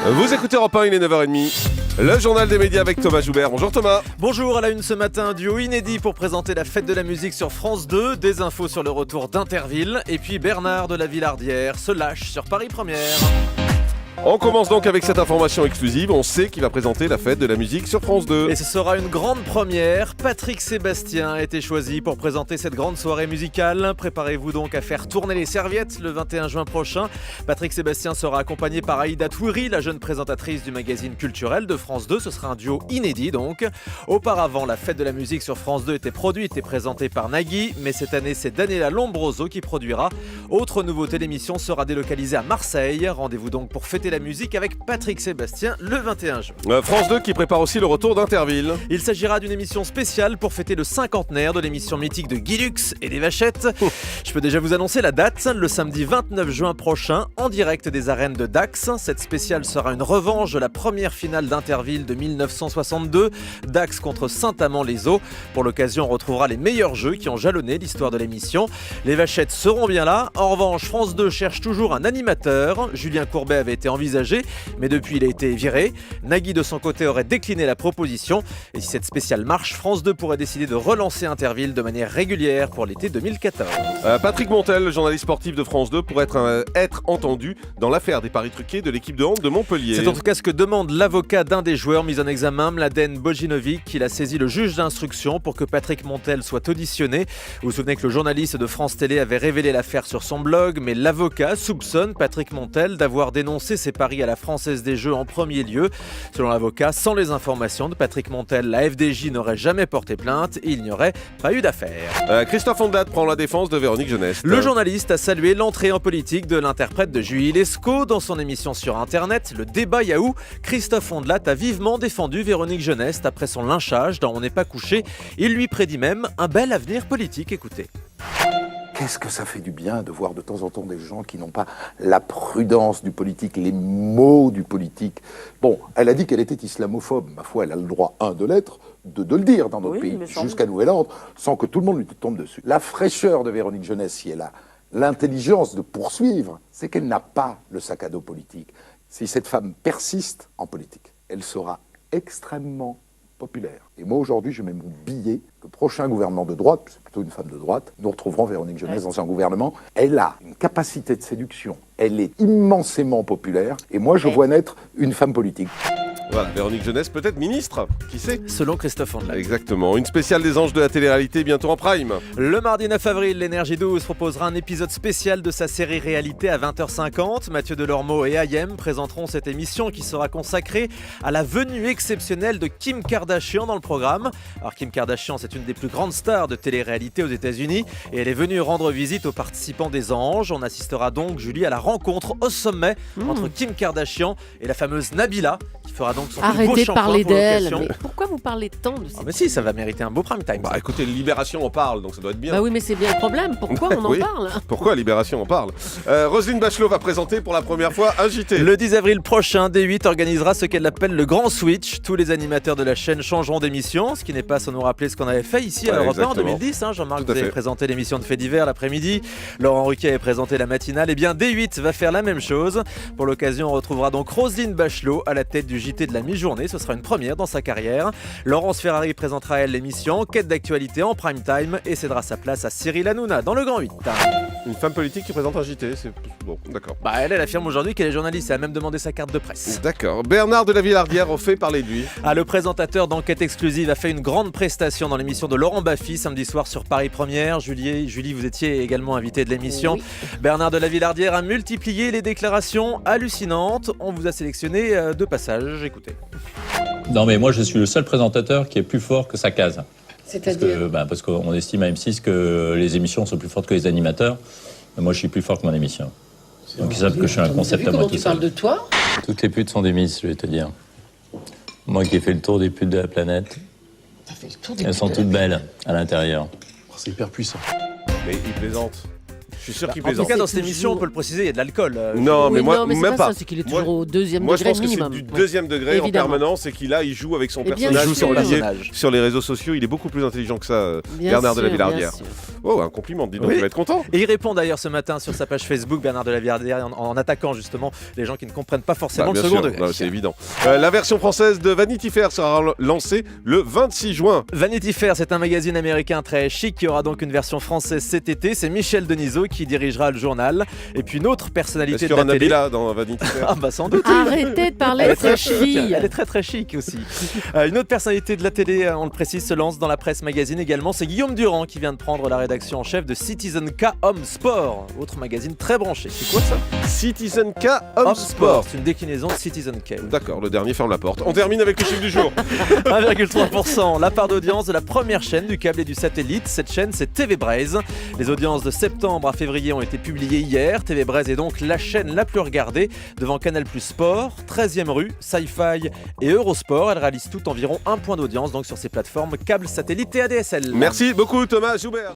Vous écoutez Europe 1, il est 9h30. Le journal des médias avec Thomas Joubert. Bonjour Thomas. Bonjour, à la une ce matin, un duo inédit pour présenter la fête de la musique sur France 2, des infos sur le retour d'Interville, et puis Bernard de la Villardière se lâche sur Paris Première. On commence donc avec cette information exclusive. On sait qu'il va présenter la fête de la musique sur France 2. Et ce sera une grande première. Patrick Sébastien a été choisi pour présenter cette grande soirée musicale. Préparez-vous donc à faire tourner les serviettes le 21 juin prochain. Patrick Sébastien sera accompagné par Aïda Touiri, la jeune présentatrice du magazine culturel de France 2. Ce sera un duo inédit donc. Auparavant, la fête de la musique sur France 2 était produite et présentée par Nagui, mais cette année, c'est Daniela Lombroso qui produira. Autre nouveauté, l'émission sera délocalisée à Marseille. Rendez-vous donc pour fêter la musique avec Patrick Sébastien le 21 juin. France 2 qui prépare aussi le retour d'Interville. Il s'agira d'une émission spéciale pour fêter le cinquantenaire de l'émission mythique de Guy Lux et des Vachettes. Je peux déjà vous annoncer la date, le samedi 29 juin prochain, en direct des arènes de Dax. Cette spéciale sera une revanche de la première finale d'Interville de 1962, Dax contre Saint-Amand-les-Eaux. Pour l'occasion, on retrouvera les meilleurs jeux qui ont jalonné l'histoire de l'émission. Les Vachettes seront bien là. En revanche, France 2 cherche toujours un animateur. Julien Courbet avait été envisagé, mais depuis il a été viré. Nagui de son côté aurait décliné la proposition. Et si cette spéciale marche, France 2 pourrait décider de relancer Interville de manière régulière pour l'été 2014. Patrick Montel, le journaliste sportif de France 2, pourrait être entendu dans l'affaire des paris truqués de l'équipe de hand de Montpellier. C'est en tout cas ce que demande l'avocat d'un des joueurs mis en examen, Mladen Bojinovic. Il a saisi le juge d'instruction pour que Patrick Montel soit auditionné. Vous vous souvenez que le journaliste de France Télé avait révélé l'affaire sur son blog, mais l'avocat soupçonne Patrick Montel d'avoir dénoncé ses paris à la Française des Jeux en premier lieu. Selon l'avocat, sans les informations de Patrick Montel, la FDJ n'aurait jamais porté plainte et il n'y aurait pas eu d'affaire. Christophe Ondelat prend la défense de Véronique Jeunesse. Le journaliste a salué l'entrée en politique de l'interprète de Julie Lescaut dans son émission sur Internet, le débat Yahoo. Christophe Ondelat a vivement défendu Véronique Jeunesse après son lynchage dans On n'est pas couché. Il lui prédit même un bel avenir politique. Écoutez. Qu'est-ce que ça fait du bien de voir de temps en temps des gens qui n'ont pas la prudence du politique, les mots du politique. Bon, elle a dit qu'elle était islamophobe. Ma foi, elle a le droit, de l'être, de le dire dans notre pays, jusqu'à nouvel ordre, sans que tout le monde lui tombe dessus. La fraîcheur de Véronique Jeunesse, si elle a l'intelligence de poursuivre, c'est qu'elle n'a pas le sac à dos politique. Si cette femme persiste en politique, elle sera extrêmement populaire. Et moi, aujourd'hui, je mets mon billet. Le prochain gouvernement de droite, c'est plutôt une femme de droite, nous retrouverons Véronique Jeunesse dans un gouvernement. Elle a une capacité de séduction. Elle est immensément populaire. Et moi, je vois naître une femme politique. Voilà, Véronique Jeunesse peut-être ministre, qui sait? Selon Christophe Ondelat. Exactement, une spéciale des anges de la télé-réalité bientôt en prime. Le mardi 9 avril, l'Énergie 12 proposera un épisode spécial de sa série réalité à 20h50. Mathieu Delormeau et Ayem présenteront cette émission qui sera consacrée à la venue exceptionnelle de Kim Kardashian dans le programme. Alors Kim Kardashian, c'est une des plus grandes stars de télé-réalité aux États-Unis et elle est venue rendre visite aux participants des Anges. On assistera donc, Julie, à la rencontre au sommet entre Kim Kardashian et la fameuse Nabila qui fera donc son plus beau Arrêtez de shampoing parler pour d'elle. l'occasion. Mais pourquoi vous parlez tant de ça? Mais si, ça va mériter un beau prime time. Bah écoutez, Libération en parle, donc ça doit être bien. Bah oui, mais c'est bien le problème. Pourquoi on en Oui. parle? Pourquoi Libération en parle? Roselyne Bachelot va présenter pour la première fois un JT. Le 10 avril prochain, D8 organisera ce qu'elle appelle le grand switch. Tous les animateurs de la chaîne changeront d'émission, ce qui n'est pas sans nous rappeler ce qu'on avait fait ici à Europe 1 en exactement. 2010. Jean-Marc, Tout à vous avez fait. présenté l'émission de Faits divers l'après-midi. Laurent Ruquier avait présenté la matinale. Et bien D8 va faire la même chose. Pour l'occasion, on retrouvera donc Roselyne Bachelot à la tête du JT de la mi-journée. Ce sera une première dans sa carrière. Laurence Ferrari présentera elle l'émission Quête d'actualité en prime time et cédera sa place à Cyril Hanouna dans le Grand 8. Une femme politique qui présente un JT, c'est bon, d'accord. Bah elle affirme aujourd'hui qu'elle est journaliste. Elle a même demandé sa carte de presse. D'accord. Bernard de la Villardière fait parler de lui. Le présentateur d'Enquête exclusive a fait une grande prestation dans l'émission de Laurent Baffy samedi soir sur Paris Première. Julie, vous étiez également invité de l'émission. Oui. Bernard de la Villardière a multiplié les déclarations hallucinantes. On vous a sélectionné deux passages. Écoutez. Non, mais moi, je suis le seul présentateur qui est plus fort que sa case. C'est-à-dire Parce qu'on estime à M6 que les émissions sont plus fortes que les animateurs. Mais moi, je suis plus fort que mon émission. Donc, ils savent que je suis un concept à moi tout seul. de toi? Toutes les putes sont des miss, je vais te dire. Moi qui ai fait le tour des putes de la planète, T'as fait le tour des elles sont toutes belles à l'intérieur. C'est hyper puissant. Mais il plaisante. Je suis sûr qu'il En tout plaisante. cas, dans C'est cette émission, on toujours- peut le préciser, il y a de l'alcool. Non, mais Oui, moi, non, mais c'est même pas pas. ça, c'est qu'il est Moi- toujours au deuxième Moi, je degré pense que c'est minimum. du Ouais. deuxième degré en Évidemment. permanence et qu'il a, il joue avec son Eh bien personnage. Il joue son sûr. personnage. Sur les réseaux sociaux, il est beaucoup plus intelligent que ça, Bien Bernard de la sûr, Villardière. bien sûr. Oh, un compliment, dis donc, Oui. tu vas être content. Et il répond d'ailleurs ce matin sur sa page Facebook, Bernard de la Villardière, en attaquant justement les gens qui ne comprennent pas forcément Bah, le bien second sûr, degré. non, c'est évident. La version française de Vanity Fair sera lancée le 26 juin. Vanity Fair, c'est un magazine américain très chic qui aura donc une version française cet été. C'est Michel Denisot qui dirigera le journal. Et puis une autre Est-ce personnalité qu'il y de aura la télé. Nabila dans Vanity Fair? Ah bah sans doute. Arrêtez de parler Elle de est très cette chic. fille. Elle est très très chic aussi. Une autre personnalité de la télé, on le précise, se lance dans la presse magazine également. C'est Guillaume Durand qui vient de prendre la rédaction en chef de Citizen K Homme Sport, autre magazine très branché. C'est quoi ça? Citizen K Home Sport. C'est une déclinaison de Citizen K. D'accord, le dernier ferme la porte. On termine avec le chiffre du jour. 1,3%, la part d'audience de la première chaîne du câble et du satellite. Cette chaîne, c'est TV Braise. Les audiences de septembre à février ont été publiées hier. TV Braise est donc la chaîne la plus regardée devant Canal+ Sport, 13e rue, Sci-Fi et Eurosport. Elle réalise toutes environ 1 point d'audience donc sur ces plateformes câble, satellite et ADSL. Merci beaucoup Thomas Joubert.